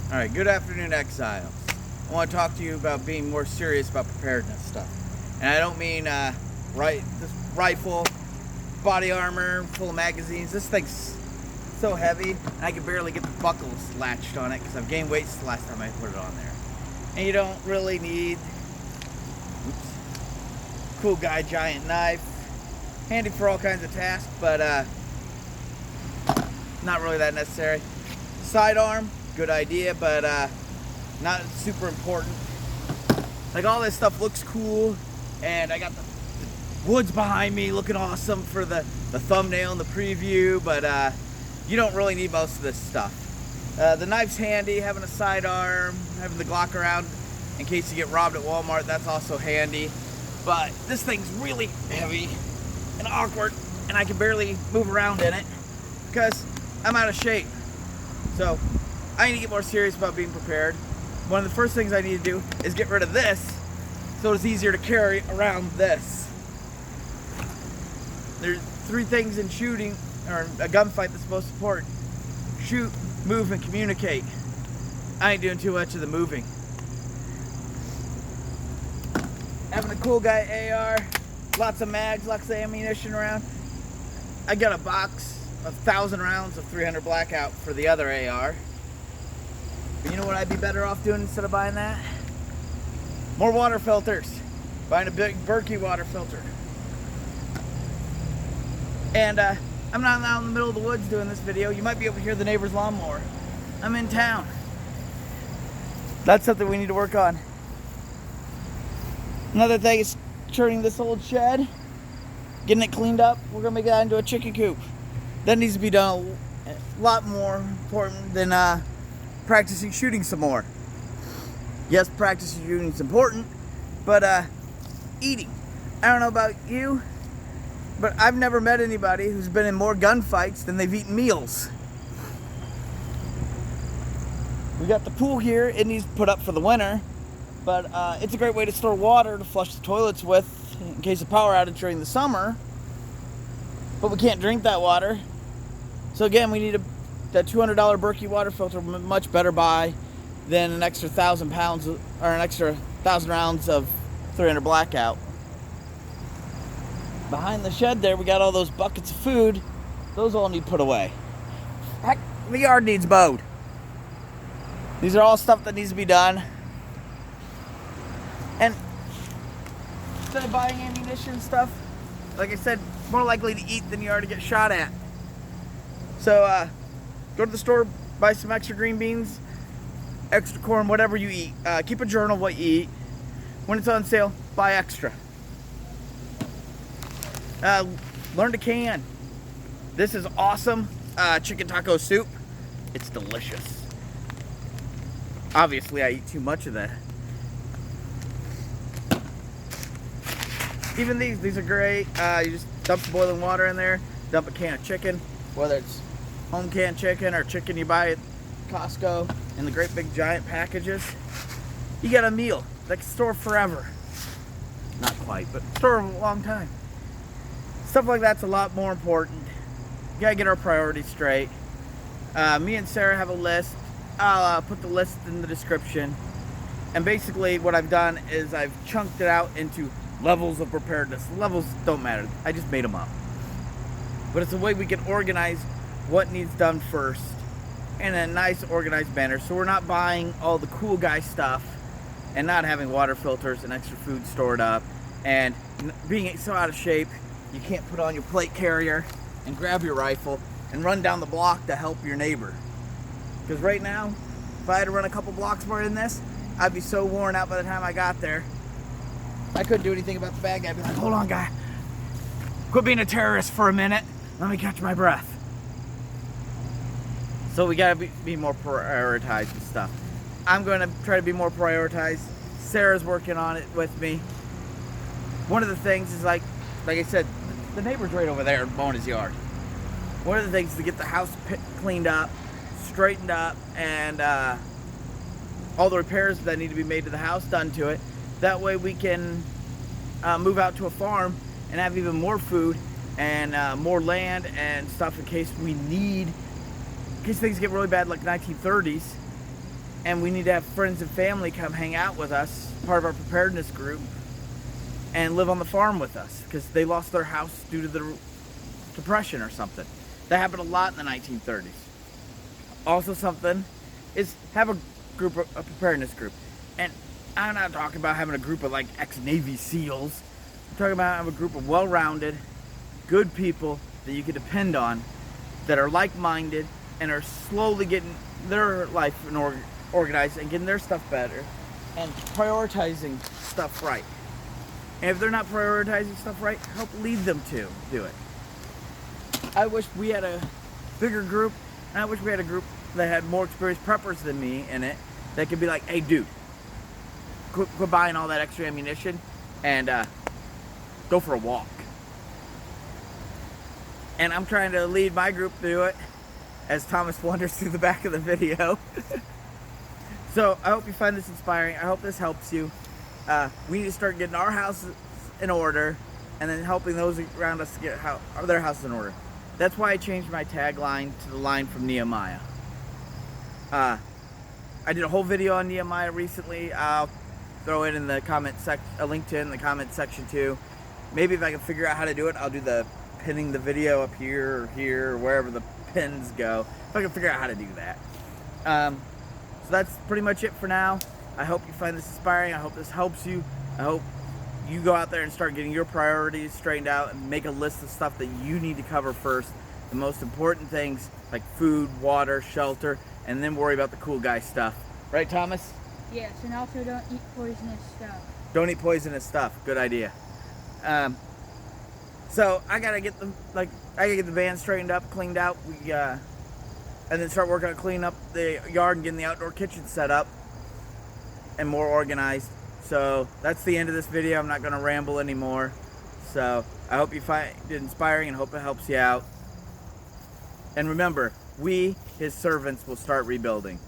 Alright, good afternoon, exiles. I want to talk to you about being more serious about preparedness stuff. And I don't mean this rifle, body armor, full of magazines. This thing's so heavy, and I can barely get the buckles latched on it because I've gained weight since the last time I put it on there. And you don't really need cool guy giant knife. Handy for all kinds of tasks, but not really that necessary. Sidearm, good idea, but not super important. Like, all this stuff looks cool, and I got the woods behind me looking awesome for the thumbnail and the preview, but you don't really need most of this stuff. The knife's handy, having a sidearm, having the Glock around in case you get robbed at Walmart, that's also handy. But this thing's really heavy and awkward, and I can barely move around in it because I'm out of shape. So I need to get more serious about being prepared. One of the first things I need to do is get rid of this so it's easier to carry around this. There's three things in shooting, or a gunfight, that's most important: shoot, move, and communicate. I ain't doing too much of the moving. Having a cool guy AR, lots of mags, lots of ammunition around. I got a box of 1,000 rounds of 300 blackout for the other AR. But you know what I'd be better off doing instead of buying that? More water filters. Buying a big Berkey water filter. And I'm not out in the middle of the woods doing this video. You might be able to hear the neighbor's lawnmower. I'm in town. That's something we need to work on. Another thing is turning this old shed, getting it cleaned up. We're gonna make that into a chicken coop. That needs to be done a lot more important than practicing shooting some more. Yes, practicing shooting is important, but eating. I don't know about you, but I've never met anybody who's been in more gunfights than they've eaten meals. We got the pool here. It needs put up for the winter, but it's a great way to store water to flush the toilets with in case of power outage during the summer. But we can't drink that water. So again, we need that $200 Berkey water filter, much better buy than an extra 1,000 pounds or an extra 1,000 rounds of 300 blackout. Behind the shed there, we got all those buckets of food. Those all need put away. Heck, the yard needs mowed. These are all stuff that needs to be done. And instead of buying ammunition stuff, like I said, more likely to eat than you are to get shot at. So go to the store, buy some extra green beans, extra corn, whatever you eat. Keep a journal of what you eat. When it's on sale, buy extra. Learn to can. This is awesome. Chicken taco soup. It's delicious. Obviously, I eat too much of that. Even these are great. You just dump some boiling water in there, dump a can of chicken, whether it's home canned chicken or chicken you buy at Costco in the great big giant packages. You got a meal that can store forever. Not quite, but store a long time. Stuff like that's a lot more important. You gotta get our priorities straight. Me and Sarah have a list. I'll put the list in the description. And basically what I've done is I've chunked it out into levels of preparedness. Levels don't matter. I just made them up. But it's a way we can organize what needs done first in a nice organized manner, so we're not buying all the cool guy stuff and not having water filters and extra food stored up and being so out of shape you can't put on your plate carrier and grab your rifle and run down the block to help your neighbor. Because right now, if I had to run a couple blocks more in this, I'd be so worn out by the time I got there. I couldn't do anything about the bad guy. I'd be like, hold on, guy. Quit being a terrorist for a minute. Let me catch my breath. So we gotta be more prioritized and stuff. I'm gonna try to be more prioritized. Sarah's working on it with me. One of the things is like I said, the neighbor's right over there mowing his yard. One of the things is to get the house cleaned up, straightened up, and all the repairs that need to be made to the house done to it. That way we can move out to a farm and have even more food and more land and stuff in case we need, in case things get really bad like 1930s And we need to have friends and family come hang out with us, part of our preparedness group, and live on the farm with us because they lost their house due to the Depression or something. That happened a lot in the 1930s. Also something is have a group, a preparedness group. And I'm not talking about having a group of like ex-Navy SEALs. I'm talking about having a group of well-rounded, good people that you can depend on, that are like-minded and are slowly getting their life organized and getting their stuff better and prioritizing stuff right. And if they're not prioritizing stuff right, help lead them to do it. I wish we had a bigger group, and I wish we had a group that had more experienced preppers than me in it that could be like, hey dude, quit buying all that extra ammunition and go for a walk. And I'm trying to lead my group through it as Thomas wanders through the back of the video. So I hope you find this inspiring. I hope this helps you. We need to start getting our houses in order and then helping those around us to get their houses in order. That's why I changed my tagline to the line from Nehemiah. I did a whole video on Nehemiah recently. I'll throw it in the comment section, a link to it in the comment section too. Maybe if I can figure out how to do it, I'll do the pinning the video up here or here or wherever the pins go. If I can figure out how to do that. So that's pretty much it for now. I hope you find this inspiring. I hope this helps you. I hope you go out there and start getting your priorities straightened out and make a list of stuff that you need to cover first. The most important things like food, water, shelter, and then worry about the cool guy stuff. Right, Thomas? Yes, and also don't eat poisonous stuff. Don't eat poisonous stuff. Good idea. So I gotta get the van straightened up, cleaned out. And then start working on cleaning up the yard and getting the outdoor kitchen set up and more organized. So that's the end of this video. I'm not going to ramble anymore. So I hope you find it inspiring and hope it helps you out. And remember, we, his servants, will start rebuilding.